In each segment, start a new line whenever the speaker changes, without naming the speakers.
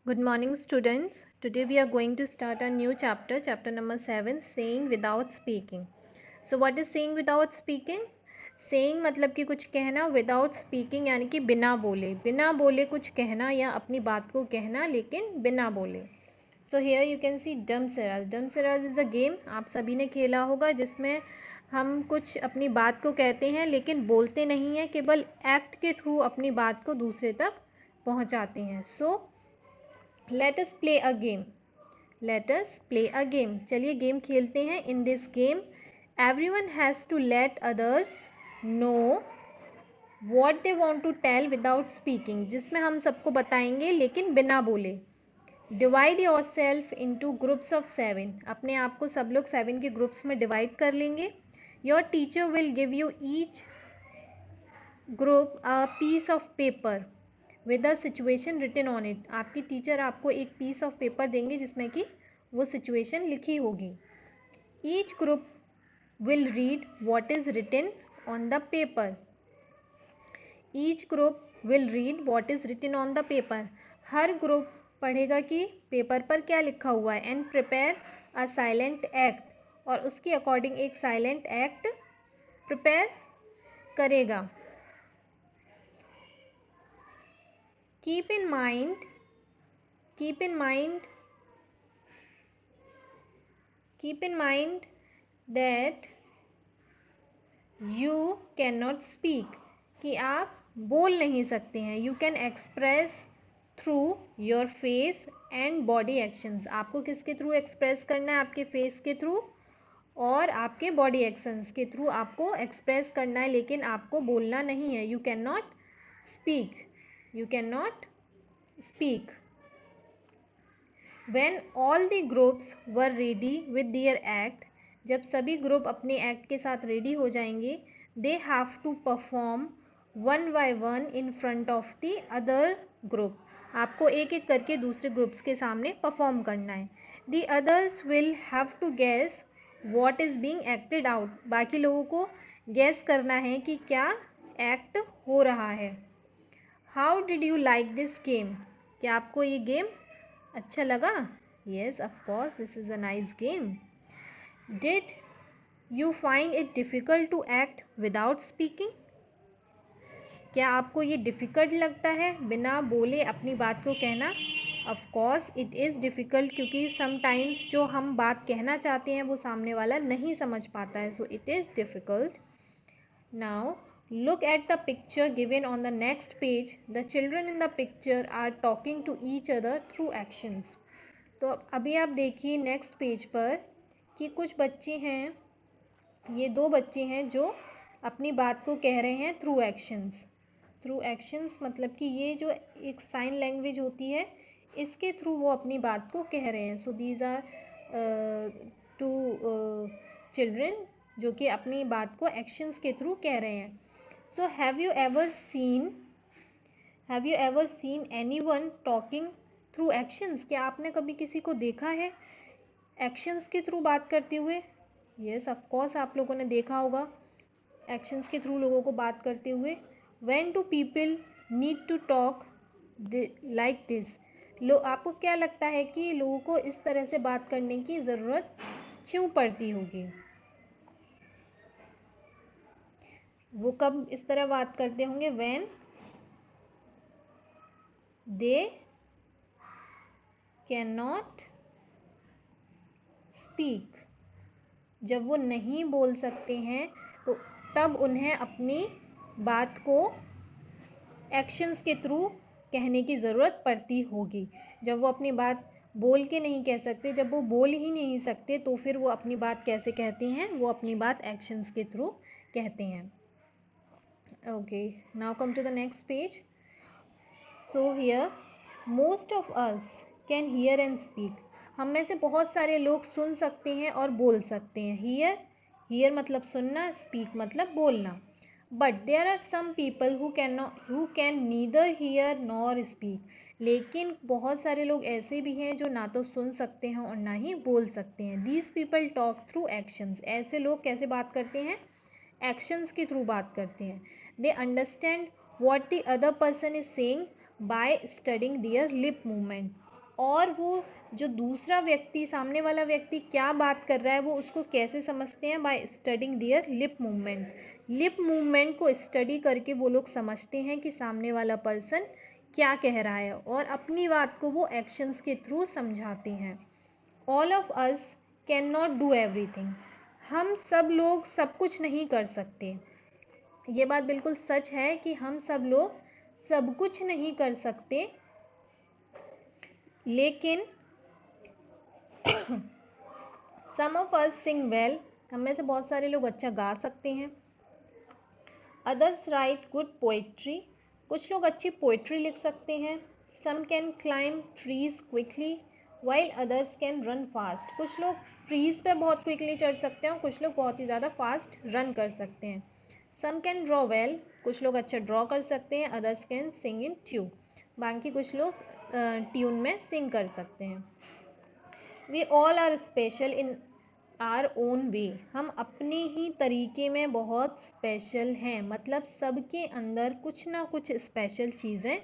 Good morning, students. Today we are going to start a new chapter, chapter number 7, saying without speaking. So what is saying without speaking? Saying मतलब कि कुछ कहना, without speaking यानी कि बिना बोले कुछ कहना या अपनी बात को कहना लेकिन बिना बोले. So here you can see Dumb-Siraz. Dumb-Siraz is a game आप सभी ने खेला होगा जिसमें हम कुछ अपनी बात को कहते हैं लेकिन बोलते नहीं हैं, केवल एक्ट के थ्रू अपनी बात को दूसरे तक पहुंचाते हैं. So let us play a game. Let us play a game. चलिए गेम खेलते हैं. In this game, everyone has to let others know what they want to tell without speaking. जिसमें हम सबको बताएंगे लेकिन बिना बोले. Divide yourself into groups of 7. अपने आप को सब लोग 7 के ग्रुप्स में डिवाइड कर लेंगे. Your teacher will give you each group a piece of paper with a situation written on it. आपकी टीचर आपको एक पीस ऑफ पेपर देंगे जिसमें कि वो सिचुएशन लिखी होगी. Each group will read what is written on the paper. Each group will read what is written on the paper. हर ग्रुप पढ़ेगा कि पेपर पर क्या लिखा हुआ है. And prepare a silent act. और उसके अकॉर्डिंग एक साइलेंट एक्ट प्रिपेयर करेगा. Keep in mind that you cannot speak. कि आप बोल नहीं सकते हैं. You can express through your face and body actions. आपको किसके थ्रू एक्सप्रेस करना है? आपके फेस के थ्रू और आपके बॉडी एक्शंस के थ्रू आपको एक्सप्रेस करना है, लेकिन आपको बोलना नहीं है. You cannot speak. When all the groups were ready with their act, जब सभी ग्रुप अपने एक्ट के साथ रेडी हो जाएंगे, they have to perform one by one in front of the other group. आपको एक एक करके दूसरे ग्रुप्स के सामने परफॉर्म करना है. The others will have to guess what is being acted out. बाकी लोगों को गैस करना है कि क्या एक्ट हो रहा है. How did you like this game? क्या आपको ये गेम अच्छा लगा? Yes, of course, this is a nice game. Did you find it difficult to act without speaking? क्या आपको ये डिफ़िकल्ट लगता है बिना बोले अपनी बात को कहना? Of course it is difficult, क्योंकि sometimes जो हम बात कहना चाहते हैं वो सामने वाला नहीं समझ पाता है. So it is difficult. Now look at the picture given on the next page. The children in the picture are talking to each other through actions. तो अभी आप देखिए नेक्स्ट पेज पर कि कुछ बच्चे हैं, ये दो बच्चे हैं जो अपनी बात को कह रहे हैं थ्रू एक्शंस. थ्रू एक्शंस मतलब कि ये जो एक साइन लैंग्वेज होती है इसके थ्रू वो अपनी बात को कह रहे हैं. So these are two children जो कि अपनी बात को एक्शंस के थ्रू कह रहे हैं. So have you ever seen anyone talking through actions? क्या आपने कभी किसी को देखा है एक्शंस के थ्रू बात करते हुए? यस, ऑफ कोर्स आप लोगों ने देखा होगा एक्शंस के थ्रू लोगों को बात करते हुए. When do people need to talk like this? आपको क्या लगता है कि लोगों को इस तरह से बात करने की ज़रूरत क्यों पड़ती होगी? वो कब इस तरह बात करते होंगे? When they can not speak. जब वो नहीं बोल सकते हैं तो तब उन्हें अपनी बात को एक्शंस के थ्रू कहने की ज़रूरत पड़ती होगी. जब वो अपनी बात बोल के नहीं कह सकते, जब वो बोल ही नहीं सकते, तो फिर वो अपनी बात कैसे कहते हैं? वो अपनी बात एक्शंस के थ्रू कहते हैं. Okay, now come to the next page. So here most of us can hear and speak. हम में से बहुत सारे लोग सुन सकते हैं और बोल सकते हैं. हियर मतलब सुनना, स्पीक मतलब बोलना. But there are some people who can neither hear nor speak. लेकिन बहुत सारे लोग ऐसे भी हैं जो ना तो सुन सकते हैं और ना ही बोल सकते हैं. These people talk through actions. ऐसे लोग कैसे बात करते हैं? एक्शंस के थ्रू बात करते हैं. They understand what the other person is saying by studying there lip movement. और वो जो दूसरा व्यक्ति, सामने वाला व्यक्ति क्या बात कर रहा है वो उसको कैसे समझते हैं, by studying their lip movement. Lip movement को स्टडी करके वो लोग समझते हैं कि सामने वाला पर्सन क्या कह रहा है, और अपनी बात को वो एक्शंस के थ्रू समझाते हैं। All of us can not do everything. हम सब लोग सब कुछ नहीं कर सकते। ये बात बिल्कुल सच है कि हम सब लोग सब कुछ नहीं कर सकते, लेकिन सम ऑफ अस सिंग वेल, हम में से बहुत सारे लोग अच्छा गा सकते हैं। अदर्स राइट गुड पोइट्री, कुछ लोग अच्छी पोइट्री लिख सकते हैं। Some can climb trees quickly while others can run fast, कुछ लोग ट्रीज पे बहुत क्विकली चढ़ सकते हैं और कुछ लोग बहुत ही ज़्यादा फास्ट रन कर सकते हैं। सम कैन ड्रॉ वेल, कुछ लोग अच्छा ड्रॉ कर सकते हैं। Others can sing in tune, बाकी कुछ लोग ट्यून में सिंग कर सकते हैं। We all are special in our own way, हम अपने ही तरीके में बहुत स्पेशल हैं, मतलब सबके अंदर कुछ ना कुछ स्पेशल चीज़ें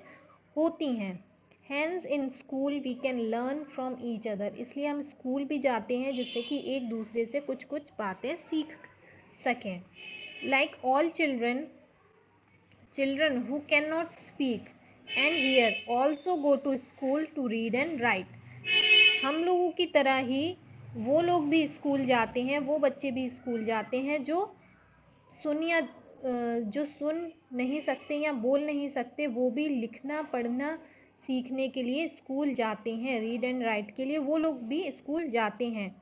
होती हैं। Hence in school we can learn from each other, इसलिए हम स्कूल भी जाते हैं जिससे कि एक दूसरे से कुछ कुछ बातें सीख सकें। Like all children who cannot speak and hear also go to school to read and write, हम लोगों की तरह ही वो लोग भी स्कूल जाते हैं, वो बच्चे भी स्कूल जाते हैं जो सुन नहीं सकते या बोल नहीं सकते, वो भी लिखना पढ़ना सीखने के लिए स्कूल जाते हैं। रीड एंड राइट के लिए वो लोग भी स्कूल जाते हैं।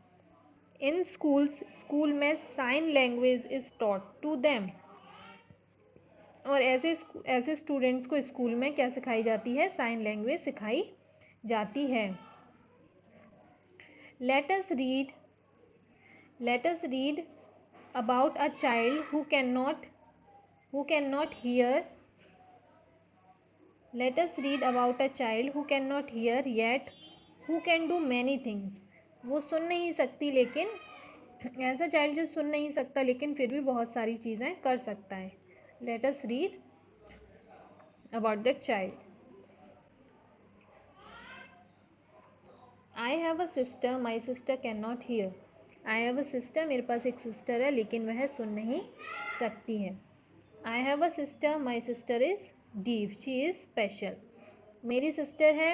इन स्कूल में sign language is taught to them, और ऐसे स्टूडेंट्स को स्कूल में क्या सिखाई जाती है, साइन लैंग्वेज सिखाई जाती है। Let us read about a child who can not here, let us read about a child who can not here yet who can do many things, वो सुन नहीं सकती लेकिन, ऐसा चाइल्ड जो सुन नहीं सकता लेकिन फिर भी बहुत सारी चीज़ें कर सकता है। Let us read about that child. I have a sister, my sister cannot hear. I have a sister, मेरे पास एक सिस्टर है लेकिन वह सुन नहीं सकती है। I have a sister, my sister is deaf, she is special. मेरी सिस्टर है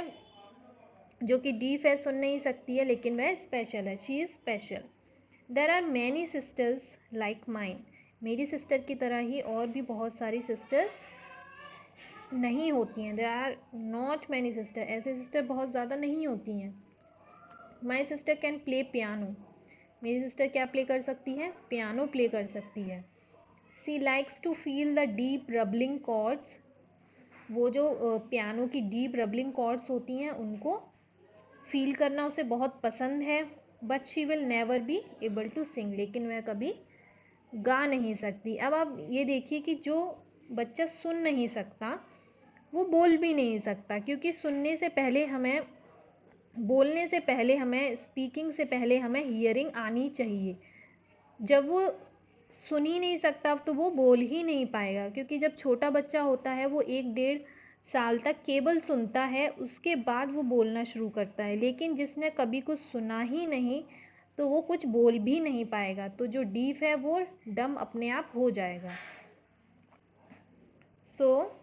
जो कि डीफ है, सुन नहीं सकती है लेकिन वह स्पेशल है, she is special. There are many sisters like mine. मेरी सिस्टर की तरह ही और भी बहुत सारी सिस्टर्स नहीं होती हैं। There are not many sister, ऐसे सिस्टर बहुत ज़्यादा नहीं होती हैं। My sister can play piano, मेरी सिस्टर क्या प्ले कर सकती है, पियानो प्ले कर सकती है। She likes to feel the deep rumbling chords, वो जो पियानो की डीप रबलिंग कॉर्ड्स होती हैं उनको फील करना उसे बहुत पसंद है। But she will never be able to sing, लेकिन वह कभी गा नहीं सकती। अब आप ये देखिए कि जो बच्चा सुन नहीं सकता वो बोल भी नहीं सकता, क्योंकि सुनने से पहले हमें, बोलने से पहले हमें, स्पीकिंग से पहले हमें हियरिंग आनी चाहिए। जब वो सुन ही नहीं सकता तो वो बोल ही नहीं पाएगा, क्योंकि जब छोटा बच्चा होता है वो 1-1.5 साल तक केवल सुनता है, उसके बाद वो बोलना शुरू करता है। लेकिन जिसने कभी कुछ सुना ही नहीं तो वो कुछ बोल भी नहीं पाएगा, तो जो डीफ है वो डम अपने आप हो जाएगा। So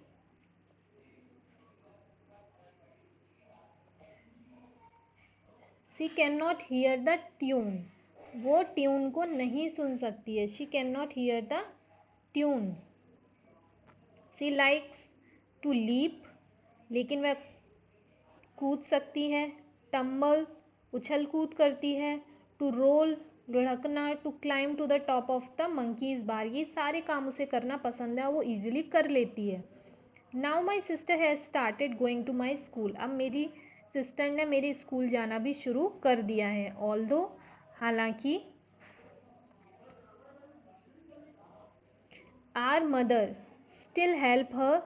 she can not hear the tune, वो ट्यून को नहीं सुन सकती है। She can not hear the tune. She likes to leap, लेकिन वह कूद सकती है। टम्बल, उछल कूद करती है। टू रोल, लुढ़कना। To climb to the top of the monkeys bar, ये सारे काम उसे करना पसंद है, वो इजीली कर लेती है। Now my sister has started going to my school, अब मेरी सिस्टर ने मेरे स्कूल जाना भी शुरू कर दिया है। ऑल्दो, हालांकि, our mother still help her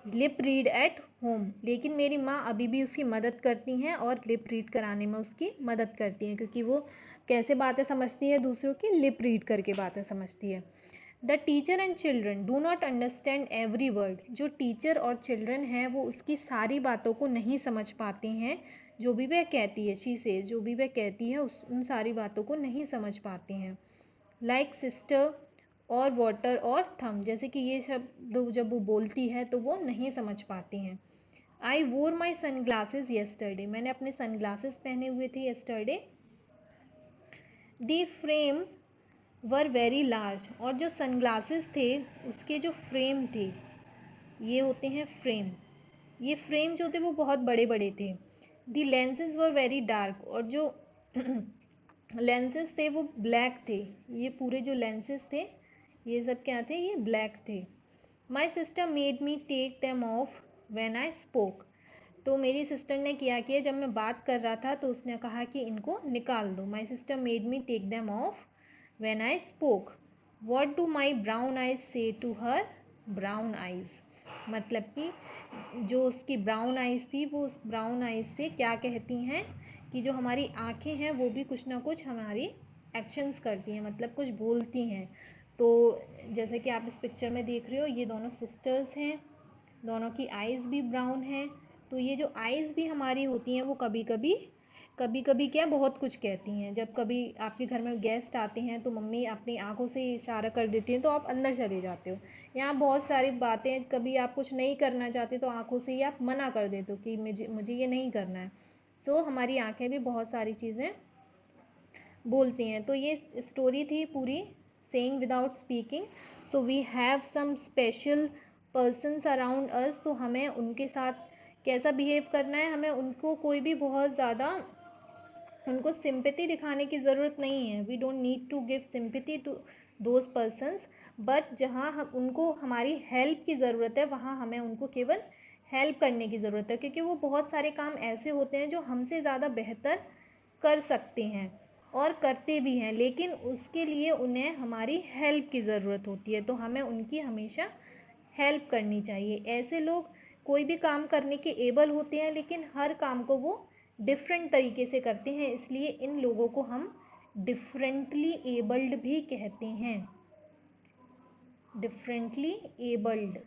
lip read at home, लेकिन मेरी माँ अभी भी उसकी मदद करती हैं और लिप रीड कराने में उसकी मदद करती हैं, क्योंकि वो कैसे बातें समझती है दूसरों की, लिप रीड करके बातें समझती है। The teacher and children do not understand every word. जो टीचर और चिल्ड्रन हैं वो उसकी सारी बातों को नहीं समझ पाते हैं, जो भी वह कहती है, शी से जो भी वह कहती है उन सारी बातों को नहीं समझ पाते हैं। लाइक सिस्टर और वाटर और थम, जैसे कि ये शब्द जब वो बोलती है तो वो नहीं समझ पाती हैं। आई वोर माई सन ग्लासेज येस्टरडे, मैंने अपने सन ग्लासेस पहने हुए थे yesterday. The frame were very large, और जो सन ग्लासेस थे उसके जो फ्रेम थे, ये होते हैं फ्रेम, ये फ्रेम जो थे वो बहुत बड़े बड़े थे। दी लेंसेज वर वेरी डार्क, और जो लेंसेज थे वो ब्लैक थे, ये पूरे जो लेंसेज थे ये सब क्या थे, ये ब्लैक थे। My sister made me take them off when I spoke, तो मेरी सिस्टर ने क्या किया, जब मैं बात कर रहा था तो उसने कहा कि इनको निकाल दो। My sister made me take them off when I spoke. What do my brown eyes say to her brown eyes, मतलब कि जो उसकी ब्राउन आइज थी वो उस ब्राउन आइज से क्या कहती हैं कि जो हमारी आंखें हैं वो भी कुछ ना कुछ हमारी एक्शंस करती हैं, मतलब कुछ बोलती हैं। तो जैसे कि आप इस पिक्चर में देख रहे हो ये दोनों सिस्टर्स हैं, दोनों की आइज़ भी ब्राउन हैं। तो ये जो आइज़ भी हमारी होती हैं वो कभी कभी क्या बहुत कुछ कहती हैं। जब कभी आपके घर में गेस्ट आते हैं तो मम्मी अपनी आंखों से इशारा कर देती हैं तो आप अंदर चले जाते हो। यहाँ बहुत सारी बातें, कभी आप कुछ नहीं करना चाहते तो आंखों से ही आप मना कर देते हो कि मुझे ये नहीं करना है। सो हमारी आंखें भी बहुत सारी चीज़ें बोलती हैं। तो ये स्टोरी थी पूरी, saying without speaking. So we have some special persons around us, तो हमें उनके साथ कैसा बिहेव करना है, हमें उनको कोई भी बहुत ज़्यादा उनको सिंपैथी दिखाने की ज़रूरत नहीं है। We don't need to give sympathy to those persons, but जहाँ हम उनको हमारी हेल्प की ज़रूरत है वहाँ हमें उनको केवल हेल्प करने की ज़रूरत है, क्योंकि वो बहुत सारे काम ऐसे होते हैं जो हमसे ज़्यादा बेहतर कर सकते हैं और करते भी हैं, लेकिन उसके लिए उन्हें हमारी हेल्प की ज़रूरत होती है, तो हमें उनकी हमेशा हेल्प करनी चाहिए। ऐसे लोग कोई भी काम करने के एबल होते हैं लेकिन हर काम को वो डिफरेंट तरीके से करते हैं, इसलिए इन लोगों को हम डिफरेंटली एबल्ड भी कहते हैं। Differently abled,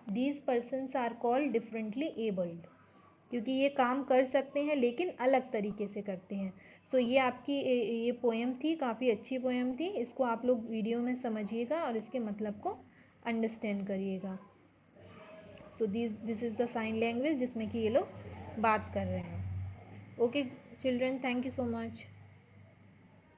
these persons are called differently abled, क्योंकि ये काम कर सकते हैं लेकिन अलग तरीके से करते हैं। सो ये आपकी ये पोएम थी, काफ़ी अच्छी पोएम थी। इसको आप लोग वीडियो में समझिएगा और इसके मतलब को अंडरस्टैंड करिएगा। So this is the sign language जिसमें कि ये लोग बात कर रहे हैं। Okay children, thank you so much.